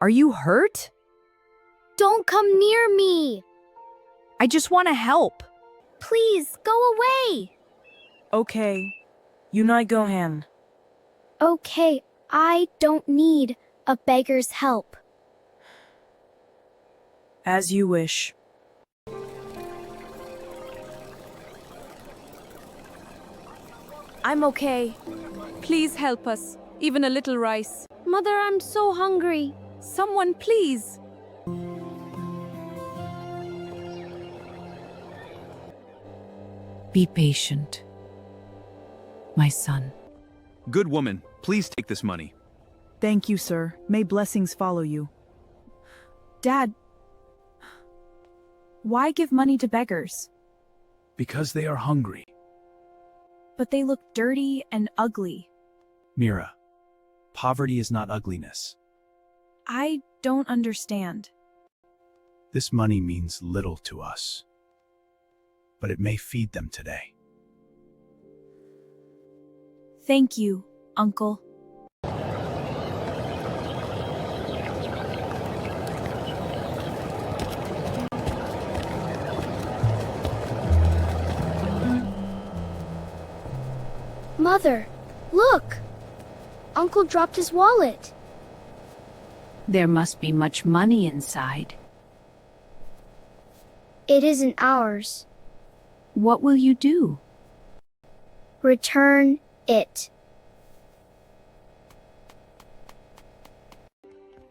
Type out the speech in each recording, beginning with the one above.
Are you hurt? Don't come near me! I just want to help. Please, go away! Okay. Unai Gohan. Okay, I don't need a beggar's help. As you wish. I'm okay. Please help us. Even a little rice. Mother, I'm so hungry. Someone, please. Be patient, my son. Good woman, please take this money. Thank you, sir. May blessings follow you. Dad, why give money to beggars? Because they are hungry. But they look dirty and ugly. Mira, poverty is not ugliness. I don't understand. This money means little to us, but it may feed them today. Thank you, Uncle. Mother, look! Uncle dropped his wallet. There must be much money inside. It isn't ours. What will you do? Return it.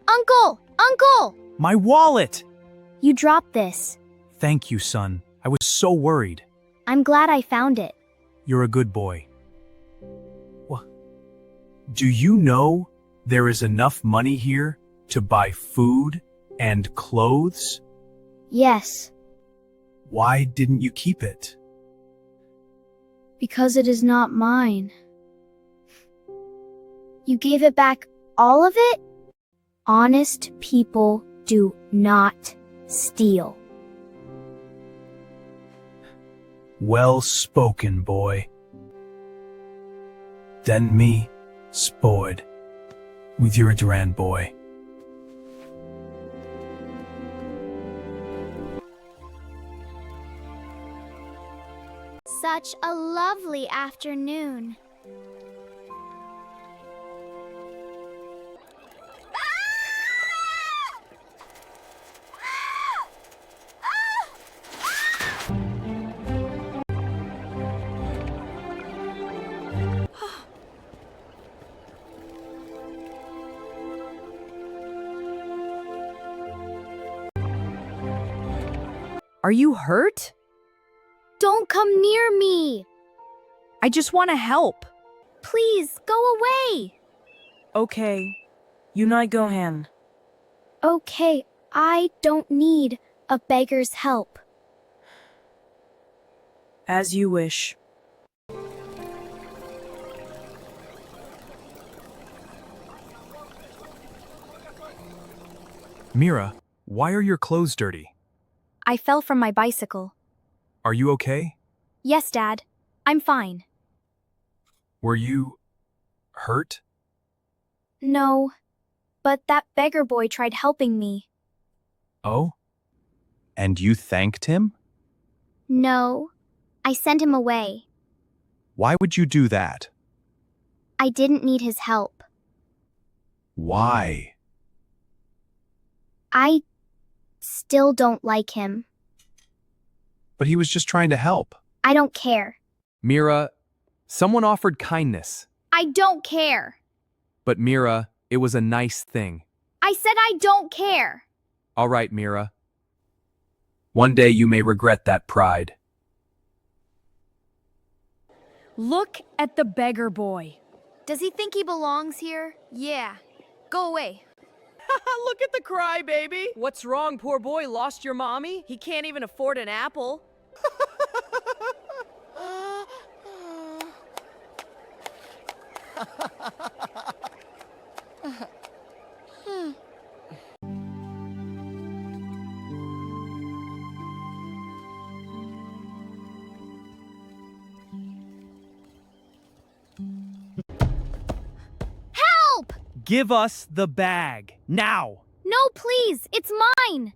Uncle! Uncle! My wallet! You dropped this. Thank you, son. I was so worried. I'm glad I found it. You're a good boy. Do you know there is enough money here to buy food and clothes? Yes, Why didn't you keep it? because it is not mine. You gave it back, all of it? Honest people do not steal. Well spoken, boy. Then me, spoiled, with your Duran boy. Such a lovely afternoon. Are you hurt? Don't come near me! I just want to help. Please, go away! Okay. Unai Gohan. Okay, I don't need a beggar's help. As you wish. Mira, why are your clothes dirty? I fell from my bicycle. Are you okay? Yes, Dad. I'm fine. Were you hurt? No, but that beggar boy tried helping me. Oh? And you thanked him? No, I sent him away. Why would you do that? I didn't need his help. Why? I still don't like him. But he was just trying to help. I don't care. Mira, someone offered kindness. I don't care. But Mira, it was a nice thing. I said I don't care. All right, Mira. One day you may regret that pride. Look at the beggar boy. Does he think he belongs here? Yeah. Go away. Look at the crybaby. What's wrong, poor boy? Lost your mommy? He can't even afford an apple. Give us the bag, now! No, No, please, it's mine.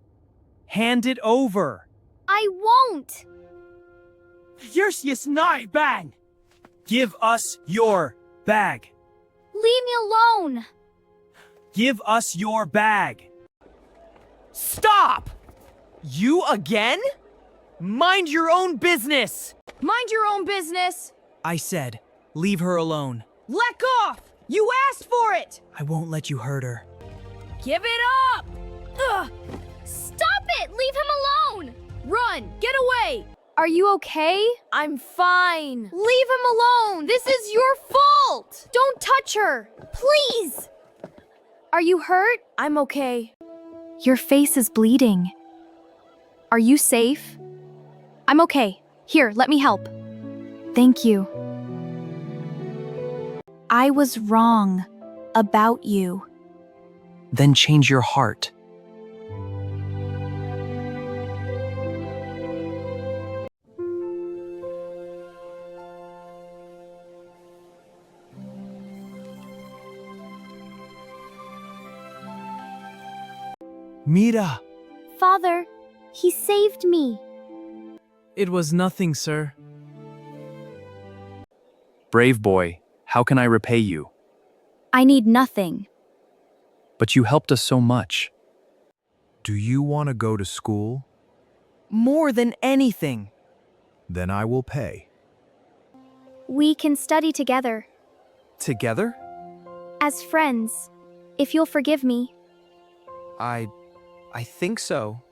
Hand it over. I won't. Here's your snide bag. Give us your bag. Leave me alone. Give us your bag. Stop! You again? Mind your own business! Mind your own business! I said, leave her alone. Let off! You asked for it! I won't let you hurt her. Give it up! Ugh. Stop it! Leave him alone! Run! Get away! Are you okay? I'm fine. Leave him alone! This is your fault! Don't touch her! Please! Are you hurt? I'm okay. Your face is bleeding. Are you safe? I'm okay. Here, let me help. Thank you. I was wrong about you. Then change your heart. Mira! Father, he saved me. It was nothing, sir. Brave boy, how can I repay you? I need nothing. But you helped us so much. Do you want to go to school? More than anything. Then I will pay. We can study together. Together? As friends. If you'll forgive me. I think so.